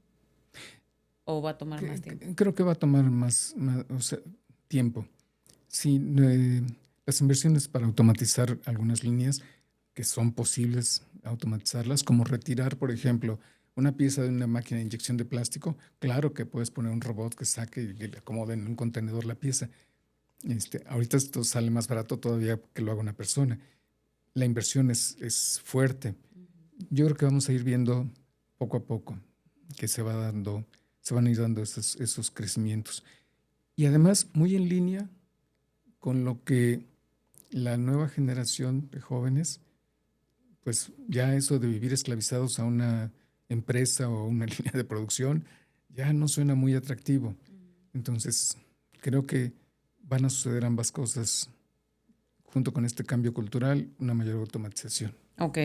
¿O va a tomar más tiempo? Creo que va a tomar más tiempo. Sí, las inversiones para automatizar algunas líneas que son posibles automatizarlas, como retirar, por ejemplo, una pieza de una máquina de inyección de plástico, claro que puedes poner un robot que saque y le acomode en un contenedor la pieza. Ahorita esto sale más barato todavía que lo haga una persona. La inversión es fuerte. Yo creo que vamos a ir viendo poco a poco que se van a ir dando esos crecimientos. Y además, muy en línea con lo que la nueva generación de jóvenes, pues ya eso de vivir esclavizados a una empresa o una línea de producción, ya no suena muy atractivo. Entonces, creo que van a suceder ambas cosas junto con este cambio cultural, una mayor automatización. Ok.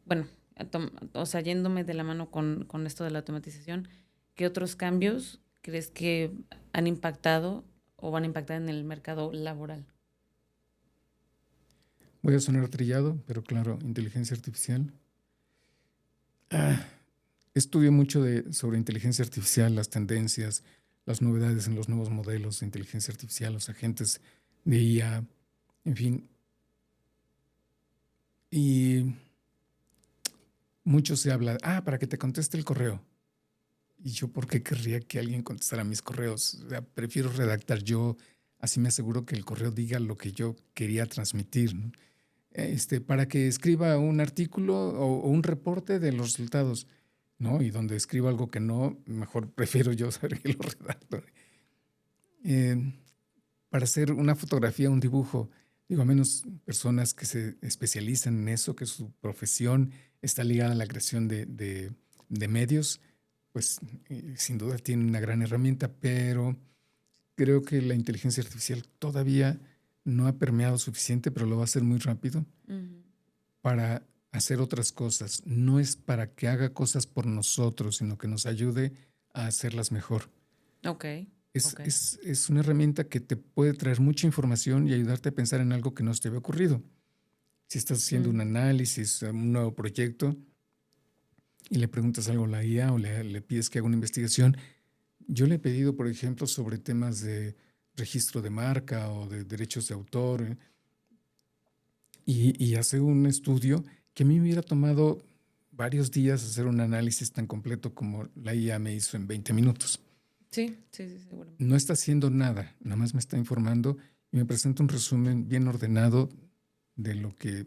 Bueno, o sea, yéndome de la mano con esto de la automatización, ¿qué otros cambios crees que han impactado o van a impactar en el mercado laboral? Voy a sonar trillado, pero claro, inteligencia artificial. Estudio mucho sobre inteligencia artificial, las tendencias, las novedades en los nuevos modelos de inteligencia artificial, los agentes de IA, en fin. Y mucho se habla, para que te conteste el correo. ¿Y yo por qué querría que alguien contestara mis correos? O sea, prefiero redactar yo, así me aseguro que el correo diga lo que yo quería transmitir, ¿no? Para que escriba un artículo o un reporte de los resultados, ¿no? Y donde escribo algo que no, mejor prefiero yo saber que lo redacto. Para hacer una fotografía, un dibujo, digo, a menos personas que se especializan en eso, que su profesión está ligada a la creación de medios, pues sin duda tiene una gran herramienta, pero creo que la inteligencia artificial todavía no ha permeado suficiente, pero lo va a hacer muy rápido para hacer otras cosas. No es para que haga cosas por nosotros, sino que nos ayude a hacerlas mejor. Ok. Es una herramienta que te puede traer mucha información y ayudarte a pensar en algo que no se te había ocurrido. Si estás haciendo un análisis, un nuevo proyecto, y le preguntas algo a la IA o le pides que haga una investigación. Yo le he pedido, por ejemplo, sobre temas de registro de marca o de derechos de autor, y hace un estudio que a mí me hubiera tomado varios días hacer un análisis tan completo como la IA me hizo en 20 minutos. Sí, seguramente. No está haciendo nada, nada más me está informando y me presenta un resumen bien ordenado de lo que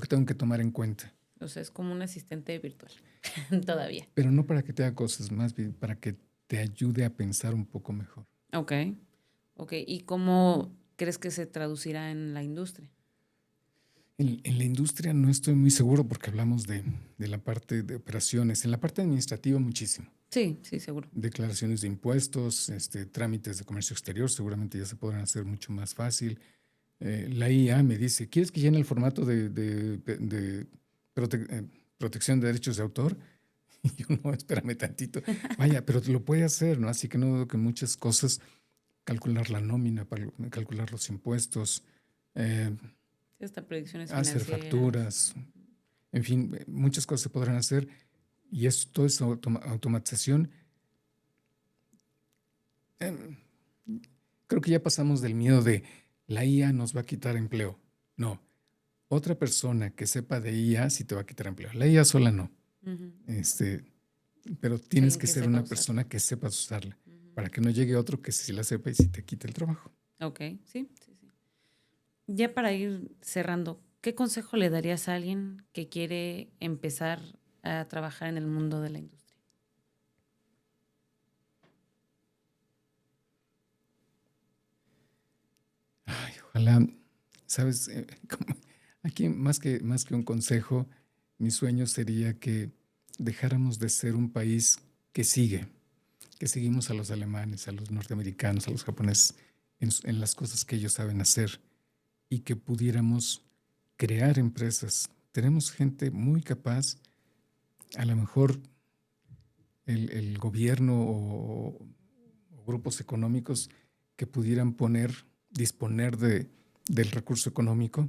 tengo que tomar en cuenta. O sea, es como un asistente virtual, todavía. Pero no para que te haga cosas, más bien para que te ayude a pensar un poco mejor. Ok. ¿Y cómo crees que se traducirá en la industria? En la industria no estoy muy seguro porque hablamos de la parte de operaciones. En la parte administrativa muchísimo. Sí, seguro. Declaraciones de impuestos, trámites de comercio exterior, seguramente ya se podrán hacer mucho más fácil. La IA me dice, ¿quieres que llene el formato de protección de derechos de autor? Y yo, no, espérame tantito. Vaya, pero lo puede hacer, ¿no? Así que no dudo que muchas cosas, calcular la nómina, calcular los impuestos, Hasta predicciones hacer financieras. facturas, en fin, muchas cosas se podrán hacer. Y todo es automatización. Creo que ya pasamos del miedo de la IA nos va a quitar empleo. No, otra persona que sepa de IA sí te va a quitar empleo. La IA sola no. Pero tienes que ser una persona que sepa usarla para que no llegue otro que sí la sepa y sí te quite el trabajo. Ok, sí. Ya para ir cerrando, ¿qué consejo le darías a alguien que quiere empezar a trabajar en el mundo de la industria? Ay, ojalá, sabes, aquí más que un consejo, mi sueño sería que dejáramos de ser un país que seguimos a los alemanes, a los norteamericanos, a los japoneses en las cosas que ellos saben hacer y que pudiéramos crear empresas. Tenemos gente muy capaz, a lo mejor el gobierno o grupos económicos que pudieran disponer del recurso económico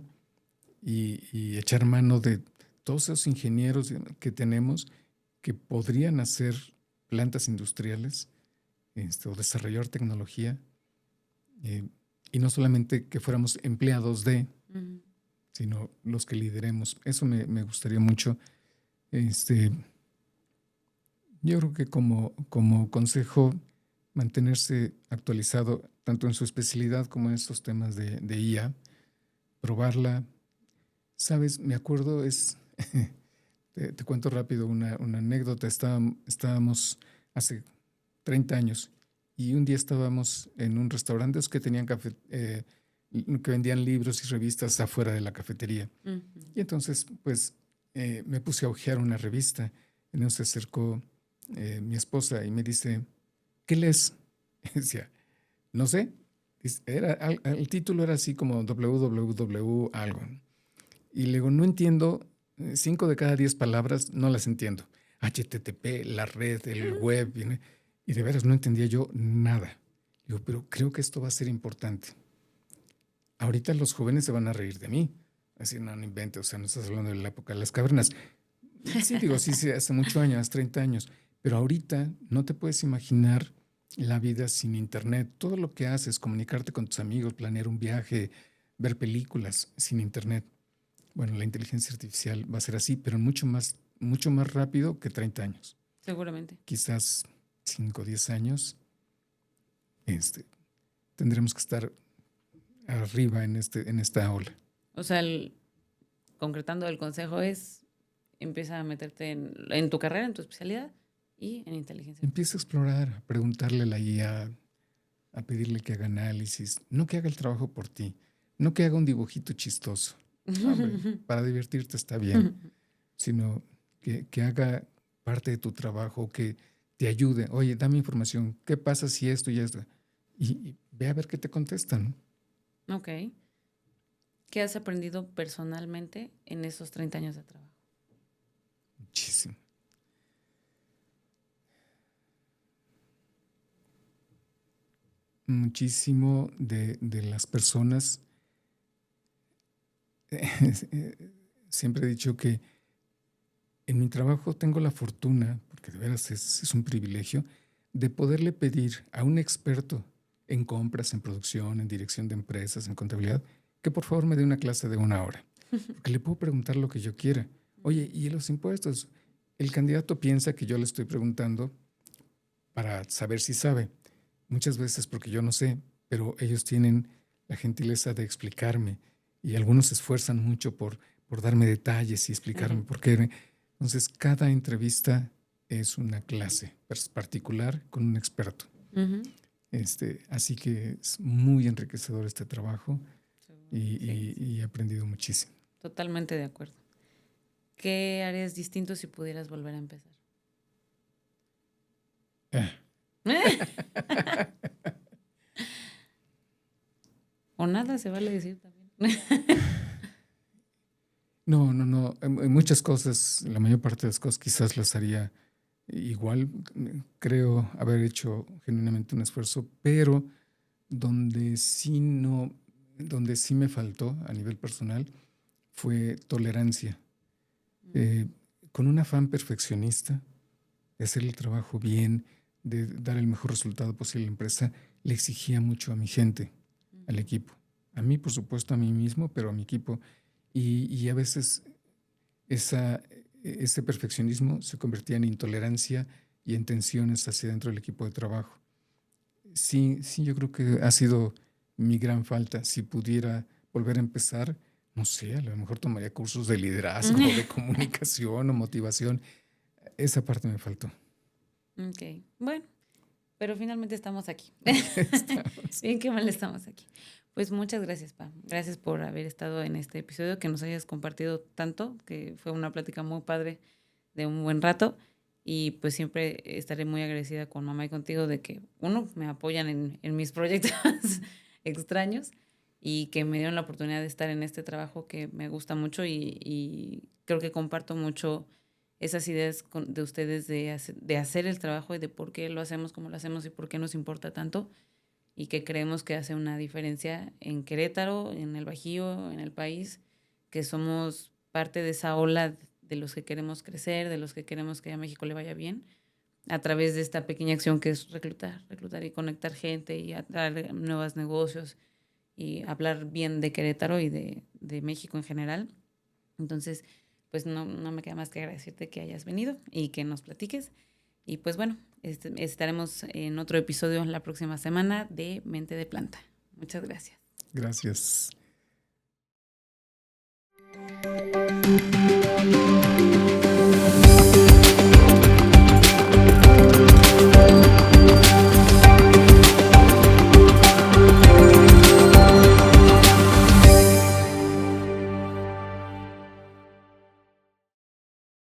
y echar mano de todos esos ingenieros que tenemos que podrían hacer plantas industriales o desarrollar tecnología y no solamente que fuéramos empleados sino los que lideremos. Eso me gustaría mucho. Yo creo que como consejo, mantenerse actualizado tanto en su especialidad como en estos temas de IA, probarla. Sabes, me acuerdo, te cuento rápido una anécdota. Estábamos hace 30 años y un día estábamos en un restaurante que tenían que vendían libros y revistas afuera de la cafetería. Uh-huh. Y entonces, pues, me puse a hojear una revista. Y entonces se acercó mi esposa y me dice, ¿qué lees? Y decía, no sé. El título era así como www algo. Y le digo, no entiendo, 5 de cada 10 palabras no las entiendo. HTTP, la red, el web. Y de veras no entendía yo nada. Digo, pero creo que esto va a ser importante. Ahorita los jóvenes se van a reír de mí. Así, no invente, o sea, no estás hablando de la época de las cavernas. Sí, digo, sí, hace muchos años, 30 años. Pero ahorita no te puedes imaginar la vida sin internet. Todo lo que haces, comunicarte con tus amigos, planear un viaje, ver películas sin internet. Bueno, la inteligencia artificial va a ser así, pero mucho más rápido que 30 años. Seguramente. Quizás 5 o 10 años tendremos que estar arriba en esta ola. O sea, concretando el consejo es, empieza a meterte en tu carrera, en tu especialidad y en inteligencia. Empieza a explorar, a preguntarle a la IA, a pedirle que haga análisis, no que haga el trabajo por ti, no que haga un dibujito chistoso. Hombre, para divertirte está bien, sino que haga parte de tu trabajo, que te ayude. Oye, dame información, ¿qué pasa si esto y esto? Y ve a ver qué te contestan. Ok. ¿Qué has aprendido personalmente en esos 30 años de trabajo? Muchísimo. Muchísimo de las personas. Siempre he dicho que en mi trabajo tengo la fortuna, porque de veras es un privilegio, de poderle pedir a un experto en compras, en producción, en dirección de empresas, en contabilidad, que por favor me dé una clase de 1 hora. Porque le puedo preguntar lo que yo quiera. Oye, ¿y los impuestos? El candidato piensa que yo le estoy preguntando para saber si sabe. Muchas veces porque yo no sé, pero ellos tienen la gentileza de explicarme y algunos se esfuerzan mucho por darme detalles y explicarme por qué. Entonces, cada entrevista es una clase particular con un experto. Así que es muy enriquecedor este trabajo y he aprendido muchísimo. totalmente de acuerdo. ¿Qué harías distinto si pudieras volver a empezar? O nada, se vale decir también. No. En muchas cosas, la mayor parte de las cosas quizás las haría igual. Creo haber hecho genuinamente un esfuerzo, pero donde sí me faltó a nivel personal fue tolerancia. Con un afán perfeccionista de hacer el trabajo bien, de dar el mejor resultado posible a la empresa, le exigía mucho a mi gente, al equipo. A mí, por supuesto, a mí mismo, pero a mi equipo. Y a veces ese perfeccionismo se convertía en intolerancia y en tensiones hacia dentro del equipo de trabajo. Sí, yo creo que ha sido mi gran falta. Si pudiera volver a empezar, no sé, a lo mejor tomaría cursos de liderazgo, de comunicación o motivación. Esa parte me faltó. Ok, bueno, pero finalmente estamos aquí. Estamos. Bien que mal estamos aquí. Pues muchas gracias, Pa. Gracias por haber estado en este episodio, que nos hayas compartido tanto, que fue una plática muy padre de un buen rato. Y pues siempre estaré muy agradecida con mamá y contigo de que, uno, me apoyan en mis proyectos extraños y que me dieron la oportunidad de estar en este trabajo que me gusta mucho y creo que comparto mucho esas ideas de ustedes de hacer el trabajo y de por qué lo hacemos como lo hacemos y por qué nos importa tanto y que creemos que hace una diferencia en Querétaro, en el Bajío, en el país, que somos parte de esa ola de los que queremos crecer, de los que queremos que a México le vaya bien, a través de esta pequeña acción que es reclutar y conectar gente y atraer nuevos negocios y hablar bien de Querétaro y de México en general. Entonces, pues no me queda más que agradecerte que hayas venido y que nos platiques. Y pues bueno, estaremos en otro episodio la próxima semana de Mente de Planta. Muchas gracias. Gracias.